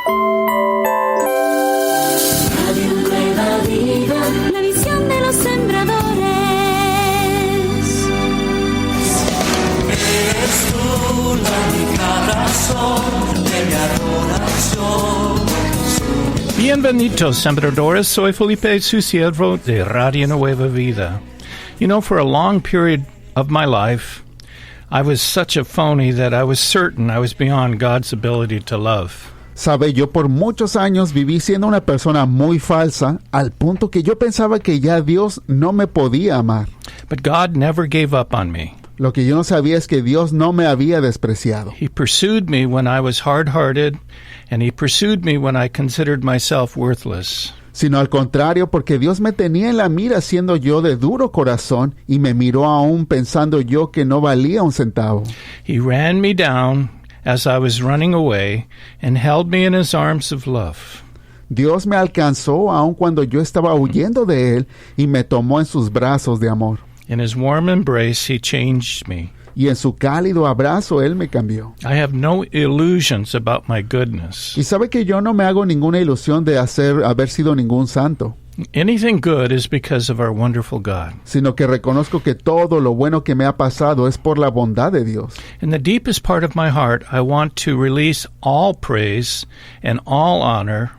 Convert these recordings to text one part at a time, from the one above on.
Radio Nueva Vida, la visión de los sembradores. Eres tú la única razón de mi adoración. Bienvenidos, sembradores. Soy Felipe, su siervo de Radio Nueva Vida. You know, for a long period of my life, I was such a phony that I was certain I was beyond God's ability to love. Sabe, yo por muchos años viví siendo una persona muy falsa, al punto que yo pensaba que ya Dios no me podía amar. But God never gave up on me. Lo que yo no sabía es que Dios no me había despreciado. He pursued me when I was hard-hearted, and He pursued me when I considered myself worthless. Sino al contrario, porque Dios me tenía en la mira siendo yo de duro corazón y me miró aún pensando yo que no valía un centavo. He ran me down as I was running away and held me in His arms of love. Dios me alcanzó aun cuando yo estaba huyendo de Él y me tomó en sus brazos de amor. In His warm embrace, He changed me. Y en su cálido abrazo Él me cambió. I have no illusions about my goodness. Y sabe que yo no me hago ninguna ilusión de haber sido ningún santo, Anything good is because of our wonderful God. sino que reconozco que todo lo bueno que me ha pasado es por la bondad de Dios. In the deepest part of my heart, I want to release all praise and all honor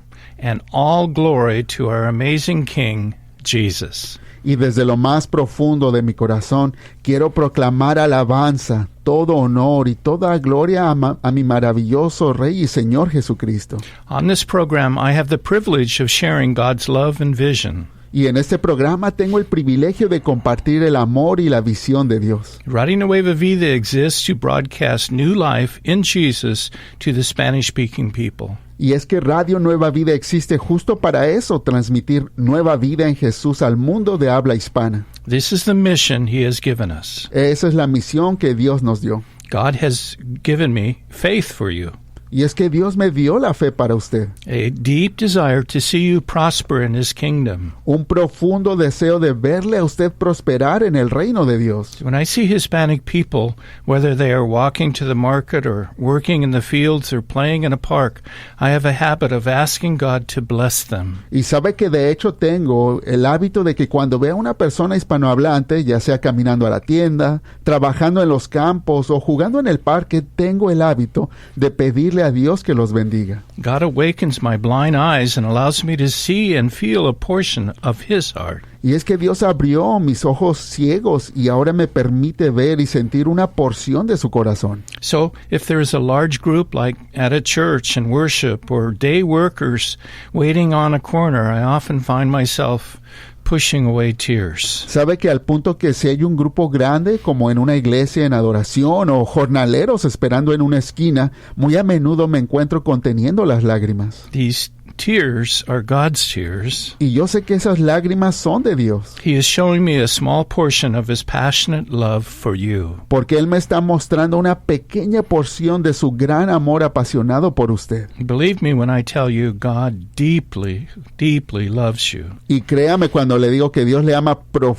and all glory to our amazing King, Jesus. Y desde lo más profundo de mi corazón quiero proclamar alabanza, todo honor y toda gloria a mi maravilloso Rey y Señor Jesucristo. On this program, I have the privilege of sharing God's love and vision. Y en este programa tengo el privilegio de compartir el amor y la visión de Dios. Radio Nueva Vida exists to broadcast new life in Jesus to the Spanish-speaking people. Y es que Radio Nueva Vida existe justo para eso, transmitir nueva vida en Jesús al mundo de habla hispana. This is the mission He has given us. Esa es la misión que Dios nos dio. God has given me faith for you, Y es que Dios me dio la fe para usted. a deep desire to see you prosper in His kingdom. Un profundo deseo de verle a usted prosperar en el reino de Dios. When I see Hispanic people, whether they are walking to the market or working in the fields or playing in a park, I have a habit of asking God to bless them. Y sabe que de hecho tengo el hábito de que cuando veo a una persona hispanohablante, ya sea caminando a la tienda, trabajando en los campos o jugando en el parque, tengo el hábito de pedirle a Dios que los bendiga. God awakens my blind eyes and allows me to see and feel a portion of His heart. Y es que Dios abrió mis ojos ciegos y ahora me permite ver y sentir una porción de su corazón. So, if there is a large group like at a church and worship or day workers waiting on a corner, I often find myself pushing away tears. Sabe que al punto que si hay un grupo grande, como en una iglesia en adoración o jornaleros esperando en una esquina, muy a menudo me encuentro conteniendo las lágrimas. These tears are God's tears. Y yo sé que esas lágrimas son de Dios, He is showing me a small portion of His passionate love for you. porque Él me está mostrando una pequeña porción de su gran amor apasionado por usted. Believe me when I tell you, God deeply, deeply loves you. Y créame cuando le digo que Dios le ama pero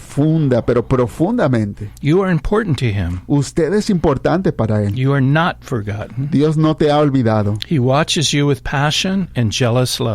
profundamente. You are important to Him. Usted es importante para Él. You are not forgotten. Dios no te ha olvidado. He watches you with passion and jealous love.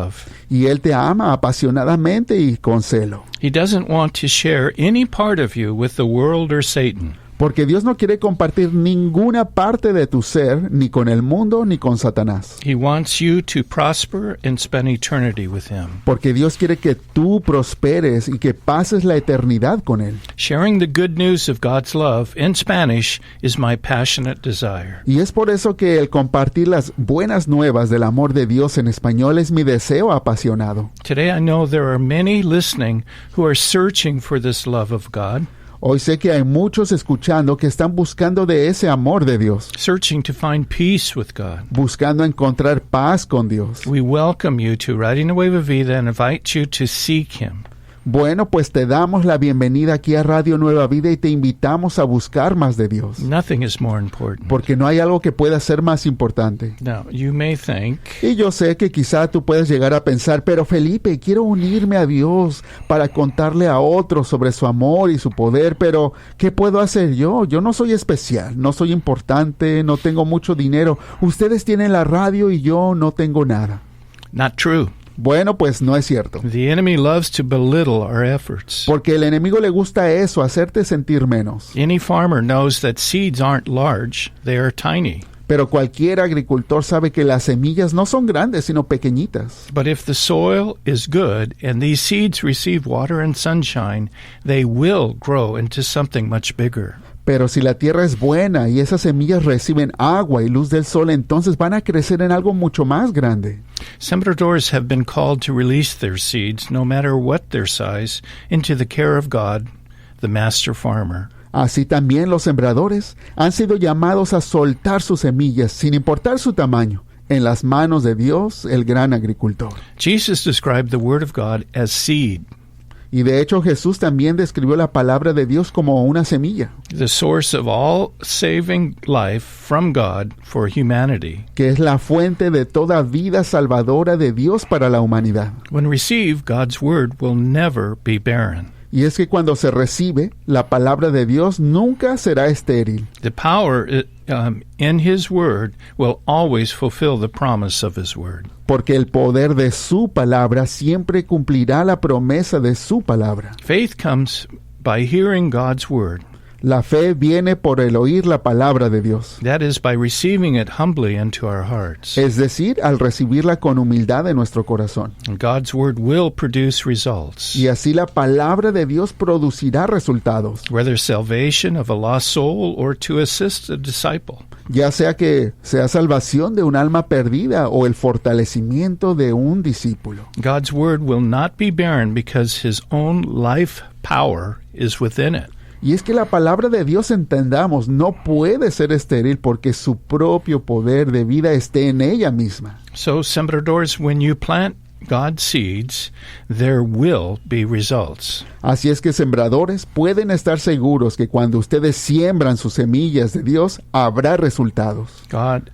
Y Él te ama apasionadamente y con celo. He doesn't want to share any part of you with the world or Satan. Porque Dios no quiere compartir ninguna parte de tu ser, ni con el mundo, ni con Satanás. He wants you to prosper and spend eternity with Him. Porque Dios quiere que tú prosperes y que pases la eternidad con Él. Sharing the good news of God's love in Spanish is my passionate desire. Y es por eso que el compartir las buenas nuevas del amor de Dios en español es mi deseo apasionado. Today I know there are many listening who are searching for this love of God. Hoy sé que hay muchos escuchando que están buscando de ese amor de Dios, searching to find peace with God. buscando encontrar paz con Dios. We welcome you to Radio Nueva Vida and invite you to seek Him. Bueno, pues te damos la bienvenida aquí a Radio Nueva Vida y te invitamos a buscar más de Dios. Nothing is more important. Porque no hay algo que pueda ser más importante. Now, you may think, Y yo sé que quizá tú puedes llegar a pensar, pero Felipe, quiero unirme a Dios para contarle a otros sobre su amor y su poder, pero ¿qué puedo hacer yo? Yo no soy especial, no soy importante, no tengo mucho dinero. Ustedes tienen la radio y yo no tengo nada. Not true. Bueno, pues no es cierto. The enemy loves to belittle our efforts. Porque el enemigo le gusta eso, hacerte sentir menos. Any farmer knows that seeds aren't large, they are tiny. Pero cualquier agricultor sabe que las semillas no son grandes, sino pequeñitas. But if the soil is good and these seeds receive water and sunshine, they will grow into something much bigger. Pero si la tierra es buena y esas semillas reciben agua y luz del sol, entonces van a crecer en algo mucho más grande. Sembradores have been called to release their seeds, no matter what their size, into the care of God, the master farmer. Así también los sembradores han sido llamados a soltar sus semillas, sin importar su tamaño, en las manos de Dios, el gran agricultor. Jesus described the Word of God as seed, Y de hecho Jesús también describió la palabra de Dios como una semilla, the source of all saving life from God for humanity. que es la fuente de toda vida salvadora de Dios para la humanidad. When received, God's Word will never be barren. Y es que cuando se recibe, la palabra de Dios nunca será estéril. The power in His Word will always fulfill the promise of His Word. Porque el poder de su palabra siempre cumplirá la promesa de su palabra. Faith comes by hearing God's Word. La fe viene por el oír la palabra de Dios. That is, by receiving it humbly into our hearts. Es decir, al recibirla con humildad en nuestro corazón. And God's Word will produce results. Y así la palabra de Dios producirá resultados. Whether salvation of a lost soul or to assist a disciple. Ya sea que sea salvación de un alma perdida o el fortalecimiento de un discípulo. God's Word will not be barren because His own life power is within it. Y es que la palabra de Dios, entendamos, no puede ser estéril porque su propio poder de vida esté en ella misma. So, sembradores, when you plant God's seeds, there will be results. Así es que sembradores pueden estar seguros que cuando ustedes siembran sus semillas de Dios, habrá resultados. God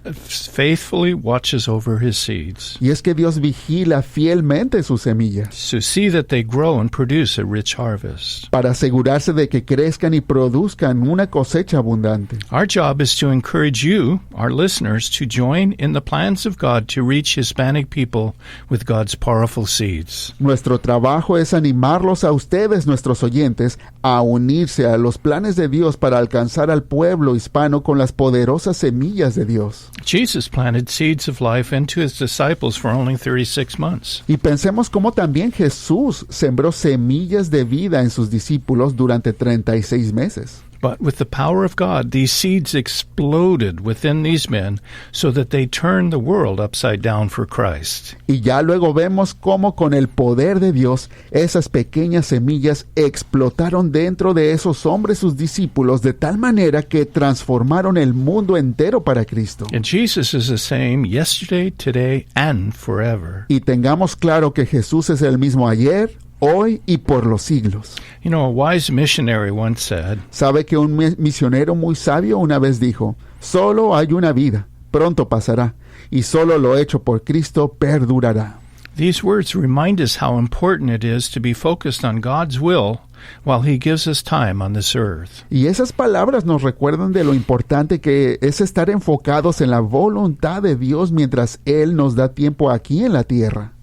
faithfully watches over His seeds Y es que Dios vigila fielmente sus semillas to see that they grow and produce a rich harvest. para asegurarse de que crezcan y produzcan una cosecha abundante. Our job is to encourage you, our listeners, to join in the plans of God to reach Hispanic people with God's powerful seeds. Nuestro trabajo es animarlos a ustedes, nuestros oyentes, a unirse a los planes de Dios para alcanzar al pueblo hispano con las poderosas semillas de Dios. Jesus planted seeds of life into His disciples for only 36 months. Y pensemos cómo también Jesús sembró semillas de vida en sus discípulos durante 36 meses. But with the power of God, these seeds exploded within these men so that they turned the world upside down for Christ. Y ya luego vemos cómo con el poder de Dios, esas pequeñas semillas explotaron dentro de esos hombres, sus discípulos, de tal manera que transformaron el mundo entero para Cristo. And Jesus is the same yesterday, today, and forever. Y tengamos claro que Jesús es el mismo ayer, hoy y por los siglos. You know, a wise missionary once said, Sabe que un misionero muy sabio una vez dijo, solo hay una vida, pronto pasará, y solo lo hecho por Cristo perdurará. these words remind us how important it is to be focused on God's will while He gives us time on this earth. Y esas palabras nos recuerdan de lo importante que es estar enfocados en la voluntad de Dios mientras Él nos da tiempo aquí en la tierra.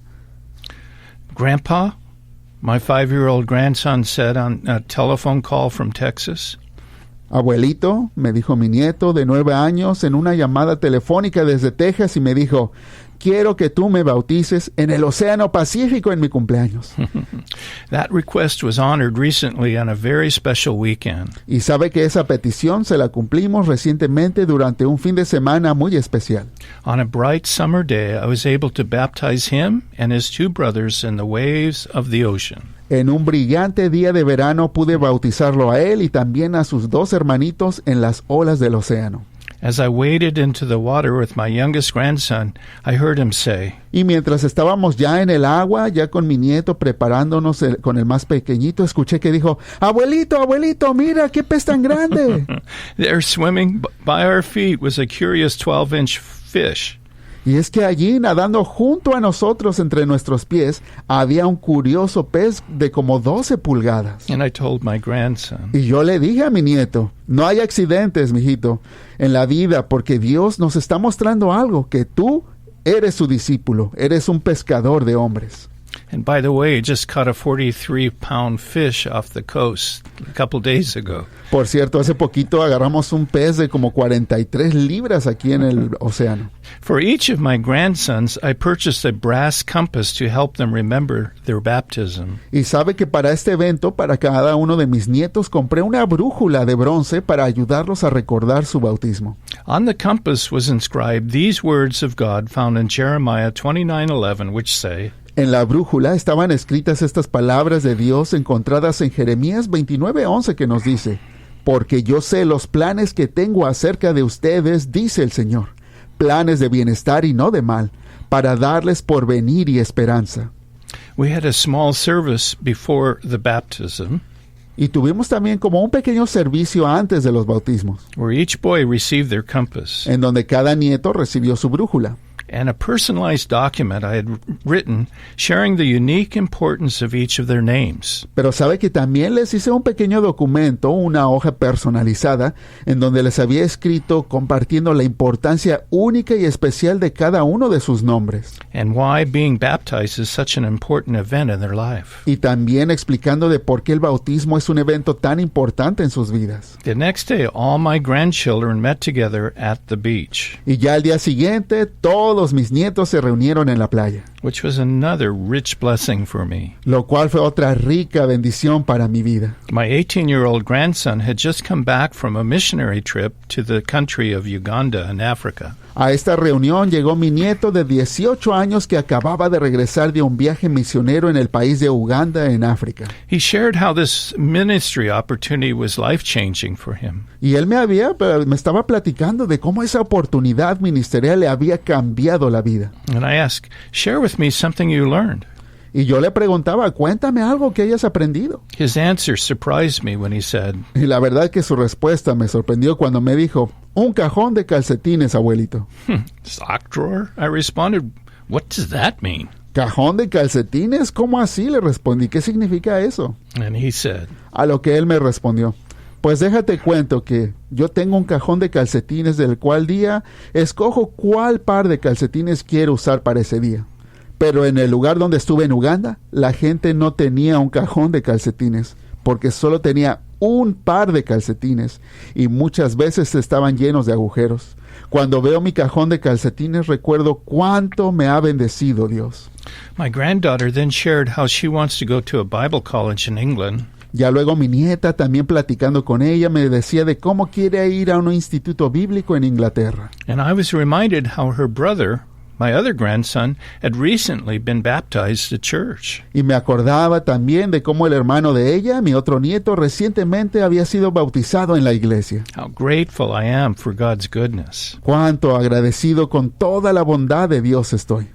Grandpa, my 5-year-old grandson said on a telephone call from Texas, Abuelito, me dijo mi nieto de 9 años en una llamada telefónica desde Texas y me dijo, quiero que tú me bautices en el Océano Pacífico en mi cumpleaños. that request was honored recently on a very special weekend. Y sabe que esa petición se la cumplimos recientemente durante un fin de semana muy especial. On a bright summer day, I was able to baptize him and his 2 brothers in the waves of the ocean. En un brillante día de verano pude bautizarlo a él y también a sus 2 hermanitos en las olas del océano. As I waded into the water with my youngest grandson, I heard him say, Y mientras estábamos ya en el agua, ya con mi nieto preparándonos con el más pequeñito, escuché que dijo, abuelito, abuelito, mira qué pez tan grande. there swimming by our feet was a curious 12-inch fish. Y es que allí, nadando junto a nosotros entre nuestros pies, había un curioso pez de como 12 pulgadas. And I told my grandson, Y yo le dije a mi nieto, no hay accidentes, mijito, en la vida, porque Dios nos está mostrando algo, que tú eres su discípulo, eres un pescador de hombres. And by the way, just caught a 43-pound fish off the coast a couple days ago. Por cierto, hace poquito agarramos un pez de como 43 libras aquí en el océano. For each of my grandsons, I purchased a brass compass to help them remember their baptism. Y sabe que para este evento, para cada uno de mis nietos, compré una brújula de bronce para ayudarlos a recordar su bautismo. On the compass was inscribed these words of God found in Jeremiah 29:11, which say, En la brújula estaban escritas estas palabras de Dios encontradas en Jeremías 29:11 que nos dice, porque yo sé los planes que tengo acerca de ustedes, dice el Señor, planes de bienestar y no de mal, para darles porvenir y esperanza. We had a small service before the baptism, Y tuvimos también como un pequeño servicio antes de los bautismos, where each boy received their compass. en donde cada nieto recibió su brújula. And a personalized document I had written sharing the unique importance of each of their names. Pero sabe que también les hice un pequeño documento, una hoja personalizada, en donde les había escrito compartiendo la importancia única y especial de cada uno de sus nombres. And why being baptized is such an important event in their life. Y también explicando de por qué el bautismo es un evento tan importante en sus vidas. The next day, all my grandchildren met together at the beach, Y ya al día siguiente, todos mis nietos se reunieron en la playa, which was another rich blessing for me. lo cual fue otra rica bendición para mi vida. My 18-year-old grandson had just come back from a missionary trip to the country of Uganda in Africa. A esta reunión llegó mi nieto de 18 años que acababa de regresar de un viaje misionero en el país de Uganda, en África. He shared how this ministry opportunity was life-changing for him. Y él me estaba platicando de cómo esa oportunidad ministerial le había cambiado la vida. And I asked, share with me something you learned. Y yo le preguntaba, cuéntame algo que hayas aprendido. His answer surprised me when he said, Y la verdad que su respuesta me sorprendió cuando me dijo, un cajón de calcetines, abuelito. sock drawer? I responded, what does that mean? ¿Cajón de calcetines? ¿Cómo así? Le respondí, ¿qué significa eso? And he said, A lo que él me respondió, pues déjate cuento que yo tengo un cajón de calcetines del cual día escojo cuál par de calcetines quiero usar para ese día. Pero en el lugar donde estuve en Uganda, la gente no tenía un cajón de calcetines, porque solo tenía un par de calcetines y muchas veces estaban llenos de agujeros. Cuando veo mi cajón de calcetines recuerdo cuánto me ha bendecido Dios. my granddaughter then shared how she wants to go to a Bible college in England. Ya luego mi nieta, también platicando con ella, me decía de cómo quiere ir a un instituto bíblico en Inglaterra. And I was reminded how her brother, my other grandson, had recently been baptized at church. Y me acordaba también de cómo el hermano de ella, mi otro nieto, recientemente había sido bautizado en la iglesia. How grateful I am for God's goodness. Cuánto agradecido con toda la bondad de Dios estoy.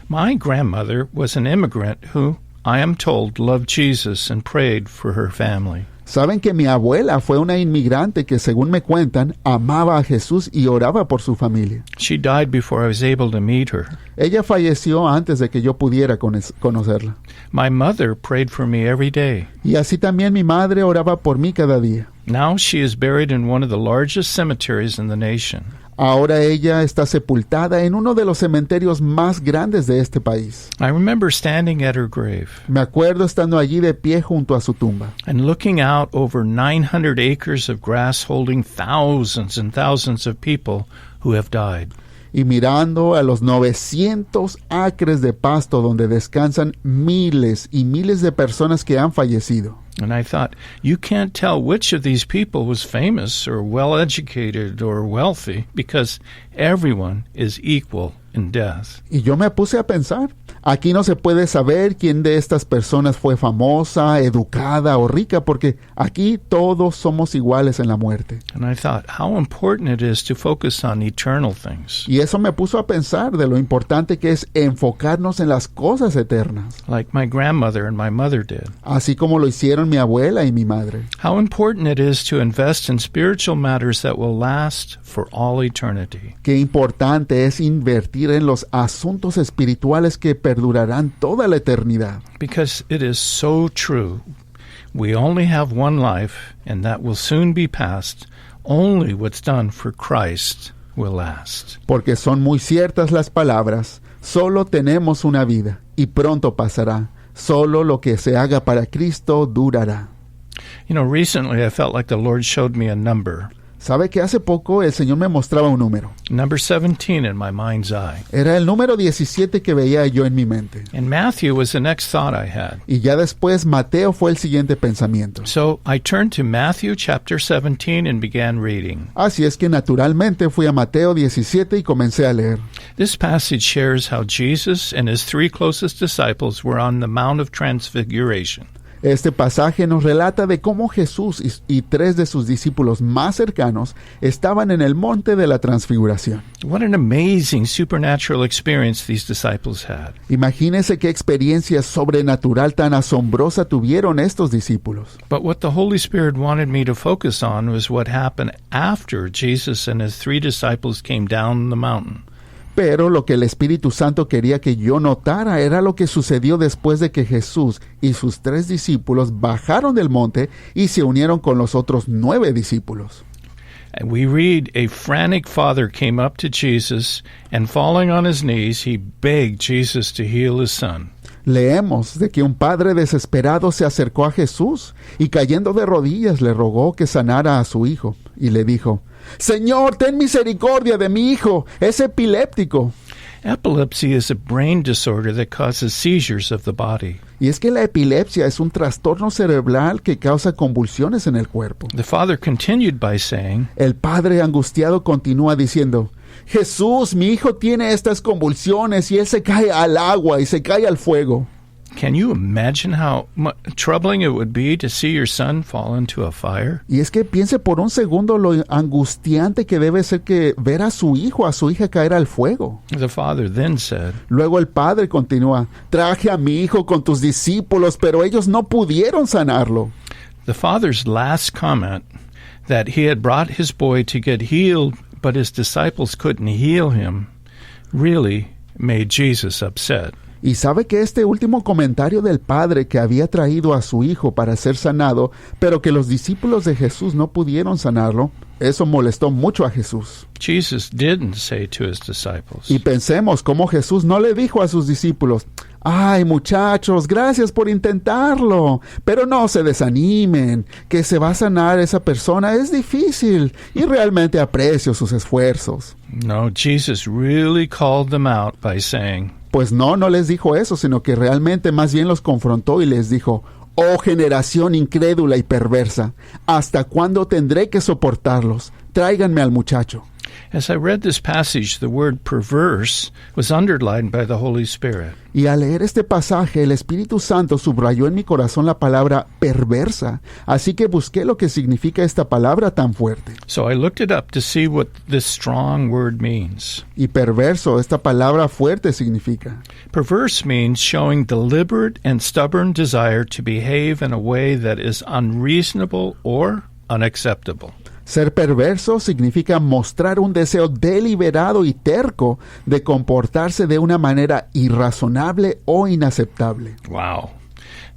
My grandmother was an immigrant who, I am told, loved Jesus and prayed for her family. Saben que mi abuela fue una inmigrante que, según me cuentan, amaba a Jesús y oraba por su familia. She died before I was able to meet her. Ella falleció antes de que yo pudiera conocerla. My mother prayed for me every day. Y así también mi madre oraba por mí cada día. Now she is buried in one of the largest cemeteries in the nation. Ahora ella está sepultada en uno de los cementerios más grandes de este país. I remember standing at her grave Me acuerdo estando allí de pie junto a su tumba and looking out over 900 acres of grass holding thousands and thousands of people who have died. y mirando a los 900 acres de pasto donde descansan miles y miles de personas que han fallecido. And I thought, you can't tell which of these people was famous or well-educated or wealthy because everyone is equal in death. Y yo me puse a pensar, aquí no se puede saber quién de estas personas fue famosa, educada o rica, porque aquí todos somos iguales en la muerte. And I thought, how important it is to focus on eternal things, Y eso me puso a pensar de lo importante que es enfocarnos en las cosas eternas, like my grandmother and my mother did. así como lo hicieron mi abuela y mi madre. How important it is to invest in spiritual matters that will last for all eternity. Qué importante es invertir en los asuntos espirituales que perdurarán toda la eternidad. Because it is so true. We only have one life, and that will soon be past. Only what's done for Christ will last. Porque son muy ciertas las palabras. Solo tenemos una vida y pronto pasará. Solo lo que se haga para Cristo durará. You know, recently I felt like the Lord showed me a number. ¿Sabe que hace poco el Señor me mostraba un número? Number 17 in my mind's eye. Era el número 17 que veía yo en mi mente. And Matthew was the next thought I had. Y ya después Mateo fue el siguiente pensamiento. So I turned to Matthew chapter 17 and began reading. Así es que naturalmente fui a Mateo 17 y comencé a leer. This passage shares how Jesus and his three closest disciples were on the Mount of Transfiguration. Este pasaje nos relata de cómo Jesús y tres de sus discípulos más cercanos estaban en el monte de la transfiguración. What an amazing supernatural experience these disciples had. Imagínese qué experiencia sobrenatural tan asombrosa tuvieron estos discípulos. But what the Holy Spirit wanted me to focus on was what happened after Jesus and his three disciples came down the mountain. Pero lo que el Espíritu Santo quería que yo notara era lo que sucedió después de que Jesús y sus tres discípulos bajaron del monte y se unieron con los otros 9 discípulos. And we read, a frantic father came up to Jesus, and falling on his knees, he begged Jesus to heal his son. Leemos de que un padre desesperado se acercó a Jesús y cayendo de rodillas le rogó que sanara a su hijo y le dijo: Señor, ten misericordia de mi hijo, es epiléptico. Epilepsy is a brain disorder that causes seizures of the body. Y es que la epilepsia es un trastorno cerebral que causa convulsiones en el cuerpo. The father continued by saying, El padre angustiado continúa diciendo: Jesús, mi hijo tiene estas convulsiones y él se cae al agua y se cae al fuego. can you imagine how troubling it would be to see your son fall into a fire? Y es que piense por un segundo lo angustiante que debe ser que ver a su hijo, a su hija caer al fuego. The father then said, Luego el padre continúa: traje a mi hijo con tus discípulos, pero ellos no pudieron sanarlo. the father's last comment that he had brought his boy to get healed, but his disciples couldn't heal him, really made Jesus upset. Y sabe que este último comentario del padre que había traído a su hijo para ser sanado, pero que los discípulos de Jesús no pudieron sanarlo, eso molestó mucho a Jesús. Jesus didn't say to his disciples, Y pensemos cómo Jesús no le dijo a sus discípulos: ay, muchachos, gracias por intentarlo, pero no se desanimen, que se va a sanar esa persona es difícil y realmente aprecio sus esfuerzos. No, Jesus really called them out by saying, Pues no les dijo eso, sino que realmente más bien los confrontó y les dijo: oh generación incrédula y perversa, ¿hasta cuándo tendré que soportarlos? Tráiganme al muchacho. As I read this passage, the word perverse was underlined by the Holy Spirit. Y al leer este pasaje, el Espíritu Santo subrayó en mi corazón la palabra perversa, así que busqué lo que significa esta palabra tan fuerte. So I looked it up to see what this strong word means. Y perverso, esta palabra fuerte significa. Perverse means showing deliberate and stubborn desire to behave in a way that is unreasonable or unacceptable. Ser perverso significa mostrar un deseo deliberado y terco de comportarse de una manera irrazonable o inaceptable. Wow.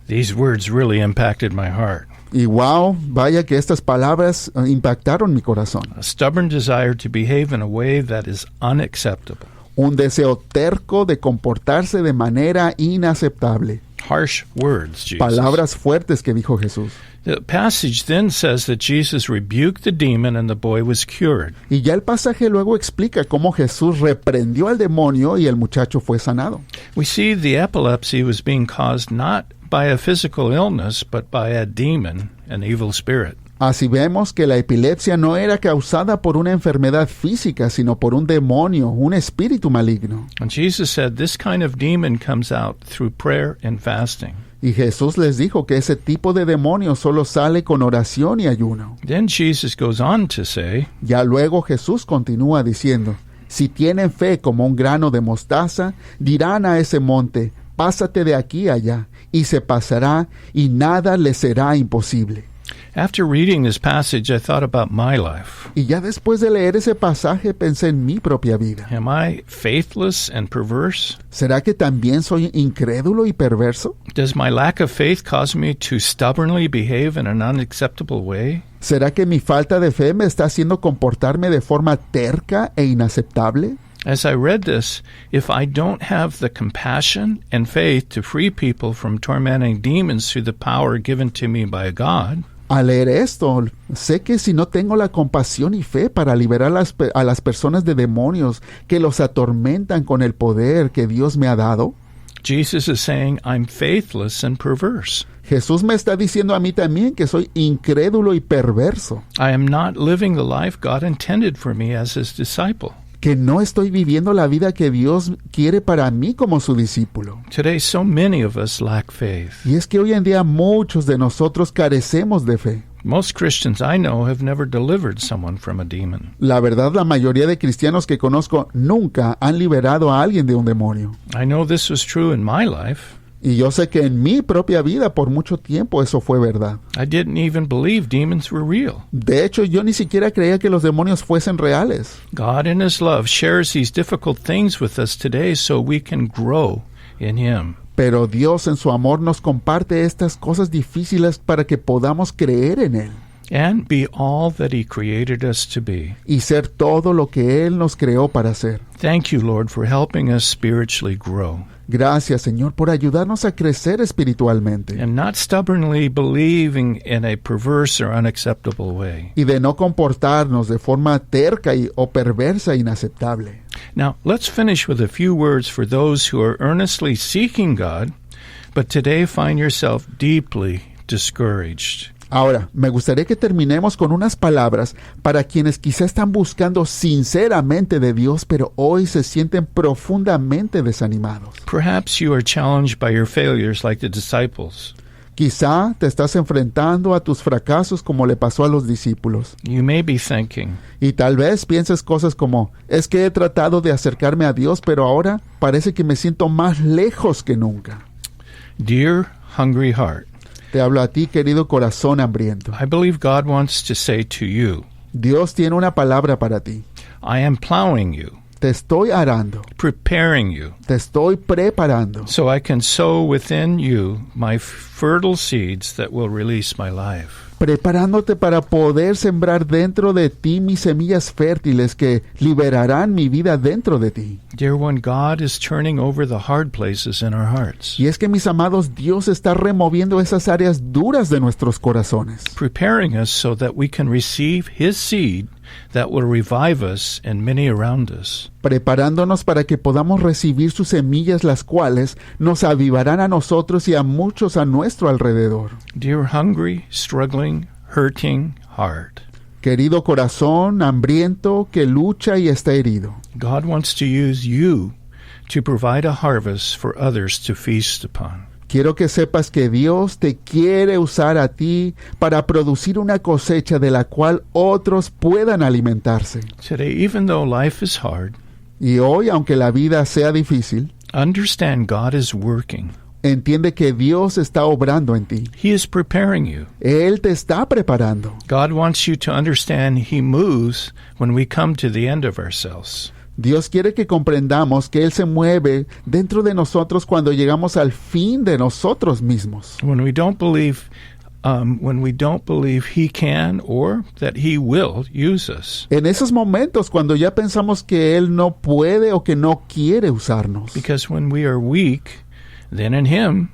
These words really impacted my heart. Y wow, vaya que estas palabras impactaron mi corazón. A stubborn desire to behave in a way that is unacceptable. Un deseo terco de comportarse de manera inaceptable. Harsh words, Jesus. Palabras fuertes que dijo Jesús. The passage then says that Jesus rebuked the demon and the boy was cured. Y ya el pasaje luego explica cómo Jesús reprendió al demonio y el muchacho fue sanado. We see the epilepsy was being caused not by a physical illness, but by a demon, an evil spirit. Así vemos que la epilepsia no era causada por una enfermedad física, sino por un demonio, un espíritu maligno. And Jesus said this kind of demon comes out through prayer and fasting. Y Jesús les dijo que ese tipo de demonio solo sale con oración y ayuno. Then Jesus goes on to say, Ya luego Jesús continúa diciendo: si tienen fe como un grano de mostaza, dirán a ese monte: pásate de aquí allá, y se pasará, y nada les será imposible. after reading this passage, I thought about my life. Y ya después de leer ese pasaje pensé en mi propia vida. Am I faithless and perverse? ¿Será que también soy incrédulo y perverso? Does my lack of faith cause me to stubbornly behave in an unacceptable way? ¿Será que mi falta de fe me está haciendo comportarme de forma terca e inaceptable? As I read this, if I don't have the compassion and faith to free people from tormenting demons through the power given to me by God, Al leer esto, sé que si no tengo la compasión y fe para liberar a las personas de demonios que los atormentan con el poder que Dios me ha dado, Jesus is saying I'm faithless and perverse. Jesús me está diciendo a mí también que soy incrédulo y perverso, I am not living the life God intended for me as his disciple. que no estoy viviendo la vida que Dios quiere para mí como su discípulo. Today, so many of us lack faith. Y es que hoy en día muchos de nosotros carecemos de fe. Most Christians I know have never delivered someone from a demon. La verdad, la mayoría de cristianos que conozco nunca han liberado a alguien de un demonio. I know this was true in my life. Y yo sé que en mi propia vida por mucho tiempo eso fue verdad. I didn't even believe demons were real. De hecho, yo ni siquiera creía que los demonios fuesen reales. God in his love shares these difficult things with us today so we can grow in him. Pero Dios en su amor nos comparte estas cosas difíciles para que podamos creer en Él And be all that he created us to be. y ser todo lo que Él nos creó para ser. Thank you, Lord, for helping us spiritually grow Gracias, Señor, por ayudarnos a crecer espiritualmente and not stubbornly believing in a perverse or unacceptable way. y de no comportarnos de forma terca o perversa e inaceptable. Now, let's finish with a few words for those who are earnestly seeking God, but today find yourself deeply discouraged. Ahora, me gustaría que terminemos con unas palabras para quienes quizá están buscando sinceramente de Dios, pero hoy se sienten profundamente desanimados. Perhaps you are challenged by your failures like the disciples. Quizá te estás enfrentando a tus fracasos como le pasó a los discípulos. You may be thinking, Y tal vez pienses cosas como, es que he tratado de acercarme a Dios, pero ahora parece que me siento más lejos que nunca. Dear hungry heart, Te hablo a ti, querido corazón hambriento. I believe God wants to say to you, Dios tiene una palabra para ti. I am plowing you, Te estoy arando, preparing you, te estoy preparando, so I can sow within you my fertile seeds that will release my life. preparándote para poder sembrar dentro de ti mis semillas fértiles que liberarán mi vida dentro de ti. Dear one, God is turning over the hard places in our hearts, Y es que, mis amados, Dios está removiendo esas áreas duras de nuestros corazones, preparing us so that we can receive His seed that will revive us and many around us. preparándonos para que podamos recibir sus semillas, las cuales nos avivarán a nosotros y a muchos a nuestro alrededor. Dear hungry, struggling, hurting heart, Querido corazón hambriento que lucha y está herido, God wants to use you to provide a harvest for others to feast upon. quiero que sepas que Dios te quiere usar a ti para producir una cosecha de la cual otros puedan alimentarse. Today, even though life is hard, Y hoy, aunque la vida sea difícil, understand God is working. entiende que Dios está obrando en ti. He is preparing you. Él te está preparando. God wants you to understand He moves when we come to the end of ourselves. Dios quiere que comprendamos que Él se mueve dentro de nosotros cuando llegamos al fin de nosotros mismos. When we don't believe He can or that He will use us. En esos momentos cuando ya pensamos que Él no puede o que no quiere usarnos. Because when we are weak, then in Him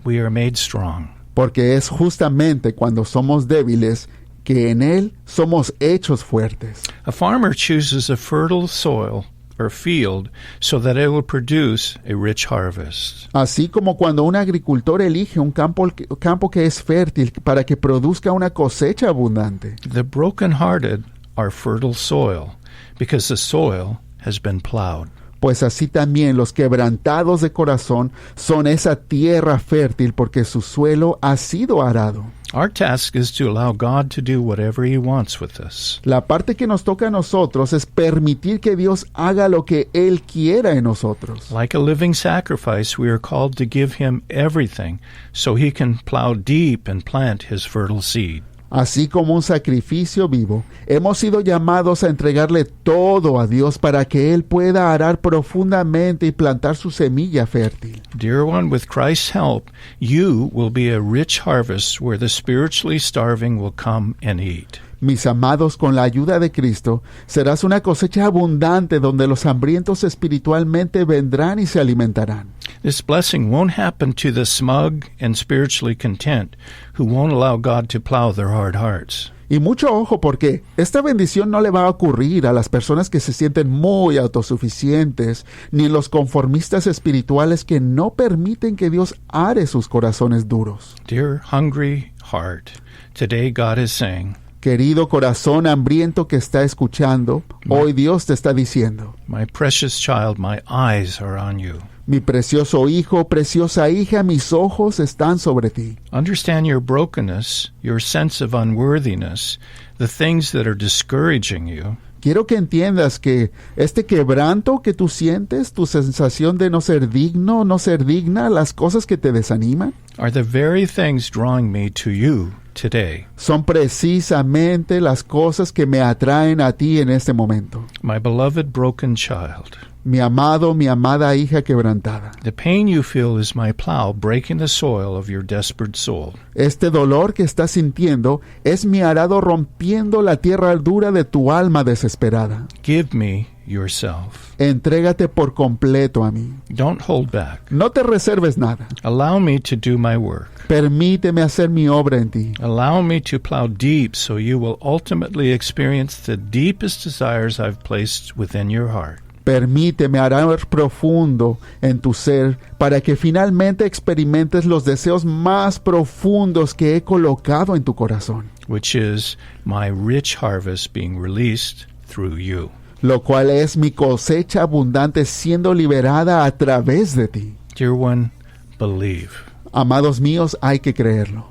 we are made strong. Porque es justamente cuando somos débiles que en Él somos hechos fuertes. A farmer chooses a fertile soil or field so that it will produce a rich harvest. Así como cuando un agricultor elige un campo que es fértil para que produzca una cosecha abundante. The brokenhearted are fertile soil because the soil has been plowed. Pues así también los quebrantados de corazón son esa tierra fértil porque su suelo ha sido arado. Our task is to allow God to do whatever He wants with us. La parte que nos toca a nosotros es permitir que Dios haga lo que Él quiera en nosotros. Like a living sacrifice, we are called to give Him everything so He can plow deep and plant His fertile seed. Así como un sacrificio vivo, hemos sido llamados a entregarle todo a Dios para que Él pueda arar profundamente y plantar su semilla fértil. Dear one, with Christ's help, you will be a rich harvest where the spiritually starving will come and eat. Mis amados, con la ayuda de Cristo, serás una cosecha abundante donde los hambrientos espiritualmente vendrán y se alimentarán. This blessing won't happen to the smug and spiritually content who won't allow God to plow their hard hearts. Y mucho ojo, porque esta bendición no le va a ocurrir a las personas que se sienten muy autosuficientes, ni los conformistas espirituales que no permiten que Dios are sus corazones duros. Dear hungry heart, today God is saying, Querido corazón hambriento que está escuchando, hoy Dios te está diciendo, my precious child, my eyes are on you. mi precioso hijo, preciosa hija, mis ojos están sobre ti. Understand your brokenness, your sense of unworthiness, the things that are discouraging you. Quiero que entiendas que este quebranto que tú sientes, tu sensación de no ser digno, no ser digna, las cosas que te desaniman, Are the very things drawing me to you today. son precisamente las cosas que me atraen a ti en este momento. My beloved broken child, Mi amado, mi amada hija quebrantada. the pain you feel is my plow breaking the soil of your desperate soul. Este dolor que estás sintiendo es mi arado rompiendo la tierra dura de tu alma desesperada. Give me yourself. Entrégate por completo a mí. Don't hold back. No te reserves nada. Allow me to do my work. Permíteme hacer mi obra en ti. Allow me to plow deep so you will ultimately experience the deepest desires I've placed within your heart. Permíteme arar profundo en tu ser para que finalmente experimentes los deseos más profundos que he colocado en tu corazón, Which is my rich harvest being released through you. lo cual es mi cosecha abundante siendo liberada a través de ti. Dear one, believe. Amados míos, hay que creerlo.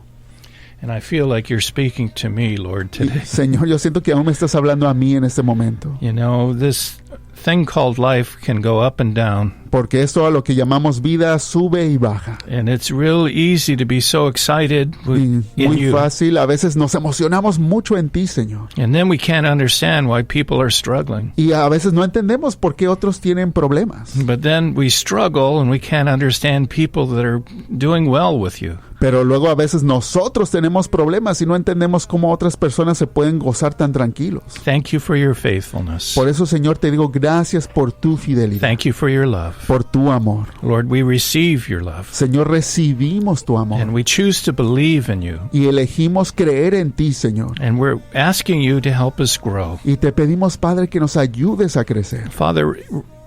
And I feel like you're speaking to me, Lord, today. Señor, yo siento que aún me estás hablando a mí en este momento, You know, this thing called life can go up and down, porque esto a lo que llamamos vida sube y baja. and it's real easy to be so excited Y in muy you. fácil, a veces nos emocionamos mucho en ti, Señor. And then we can't understand why people are struggling. Y a veces no entendemos por qué otros tienen problemas. But then we struggle and we can't understand people that are doing well with you. Pero luego a veces nosotros tenemos problemas y no entendemos cómo otras personas se pueden gozar tan tranquilos. Thank you for your faithfulness. Por eso, Señor, te digo gracias por tu fidelidad, Thank you for your love. por tu amor. Lord, we receive your love. Señor, recibimos tu amor And we choose to believe in you. y elegimos creer en ti, Señor. And we're asking you to help us grow. Y te pedimos, Padre, que nos ayudes a crecer. Father,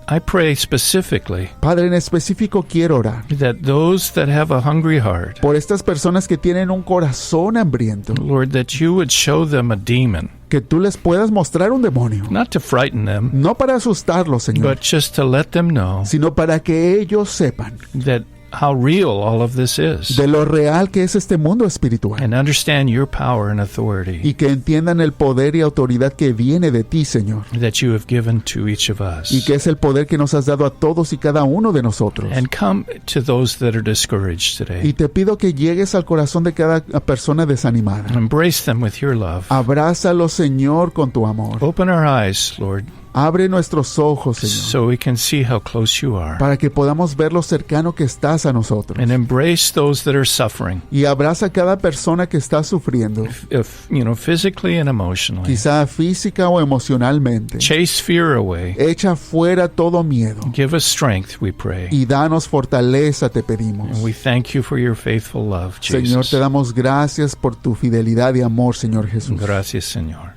I pray specifically Padre, en específico quiero orar that those that have a hungry heart, por estas personas que tienen un corazón hambriento, Lord, that you would show them a demon, que tú les puedas mostrar un demonio, not to frighten them, no para asustarlos, Señor, but just to let them know sino para que ellos sepan that how real all of this is, de lo real que es este mundo espiritual and understand your power and authority y que entiendan el poder y autoridad que viene de ti, Señor, that you have given to each of y us. que es el poder que nos has dado a todos y cada uno de nosotros. And come to those that are discouraged Y today. te pido que llegues al corazón de cada persona desanimada. Embrace them with your love. Abrázalos, Señor, con tu amor. Open our eyes, Lord, Abre nuestros ojos, Señor, so we can see how close you are. para que podamos ver lo cercano que estás a nosotros. And embrace those that are suffering, Y abraza a cada persona que está sufriendo, if, physically and emotionally. quizá física o emocionalmente. Chase fear away. Echa fuera todo miedo Give us strength, we pray. y danos fortaleza, te pedimos. And we thank you for your faithful love, Señor, Jesus. te damos gracias por tu fidelidad y amor, Señor Jesús. Gracias, Señor.